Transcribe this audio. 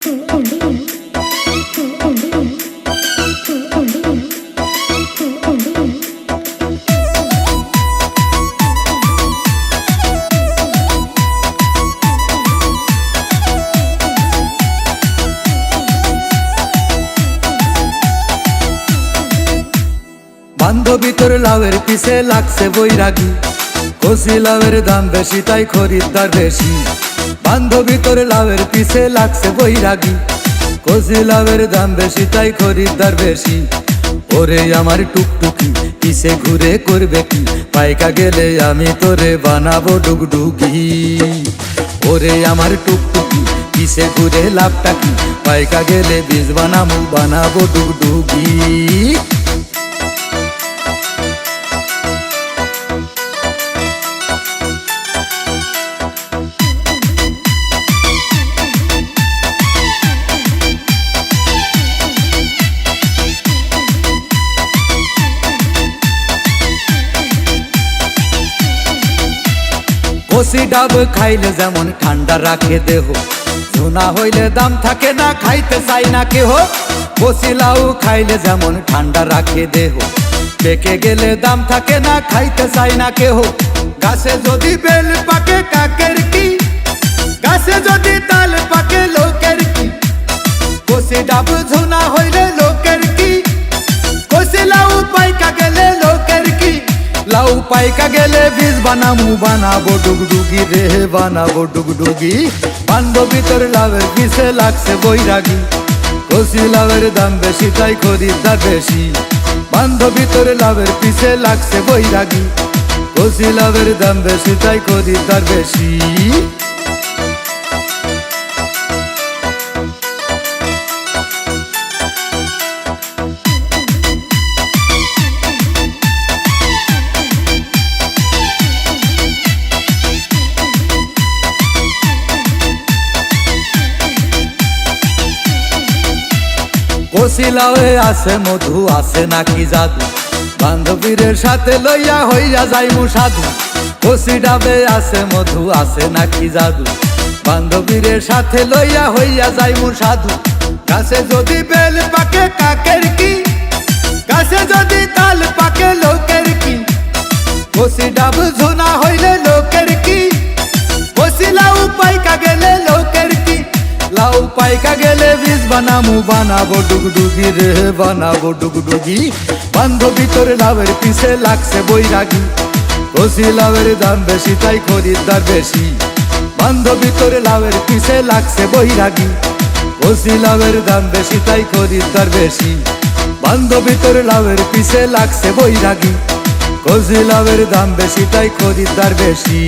বান্ধবী তোর লাউয়ের পিছে লাগছে বৈরাগী, কচি লাউয়ের দাম বেশি তাই খরিদ্দার বেশি। বান্ধবী তোর লাউয়ের পিছে লাগছে বৈরাগী, কচি লাউয়ের দাম বেশি তাই খরিদ্দার বেশি। ওরে আমার টুকটুকি পিছে ঘুরে করবে কি, পাইকা গেলে আমি তোরে বানাবো ডুগডুগি। ওরে আমার টুকটুকি পিছে ঘুরে লাভটা কি, পাইকা গেলে বীজ বানাবো ডুগডুগি। কচি ডাব খাইলে যেমন ঠান্ডা রাখে দেহ, সোনা হইলে দাম থাকে না, খাইতে চাই না কেহ। কচি লাউ খাইলে যেমন ঠান্ডা রাখে দেহ, পেকে গেলে দাম থাকে না, খাইতে চাই না কেহ। গাছে যদি বেল পাকে কাকের কি, গাছে যদি তাল পাকে লোকের কি। কচি ডাব সোনা হইলে লোকের কি, কচি লাউ পাইকা গেলে লোকের কি। লাউ পাইকা গেলে বীজ বানাবো ডুগডুগি রে, বানাবো ডুগডুগি। বান্ধবী তোর লাউয়ের পিছে লাগছে বৈরাগী, কচি লাউয়ের দাম বেশি তাই খরিদ্দার বেশি। বান্ধবী তোর লাউয়ের পিছে লাগছে বৈরাগী, কচি লাউয়ের দাম বেশি তাই খরিদ্দার বেশি। কচি লাউয়ে আছে মধু, আছে নাকি জাদু, বান্ধবীরের সাথে লইয়া হইয়া যাইমু সাধু। কচি ডাবে আছে মধু, আছে নাকি জাদু, বান্ধবীরের সাথে লইয়া হইয়া যাইমু সাধু। গাছে যদি বেল পাকে কাকের কি, গাছে যদি তাল পাকে লোকের কি। কচি ডাব ঝোনা হইলে লোকের কি, কচি লাউ পাইকা গেলে লোকের কি। লাউ পাইকা গেলে বীজ বানাবো ডুগডুগি রে, বানাবো ডুগডুগি। বান্ধবী তোর লাউয়ের পিছে লাগছে বৈরাগী, কচি লাউয়ের দাম বেশি তাই খরিদ্দার বেশি। বান্ধবী তোর লাউয়ের পিছে লাগছে বৈরাগী, কচি লাউয়ের দাম বেশি তাই খরিদ্দার বেশি। বান্ধবী তোর লাউয়ের পিছে লাগছে বৈরাগী, কচি লাউয়ের দাম বেশি তাই খরিদ্দার বেশি।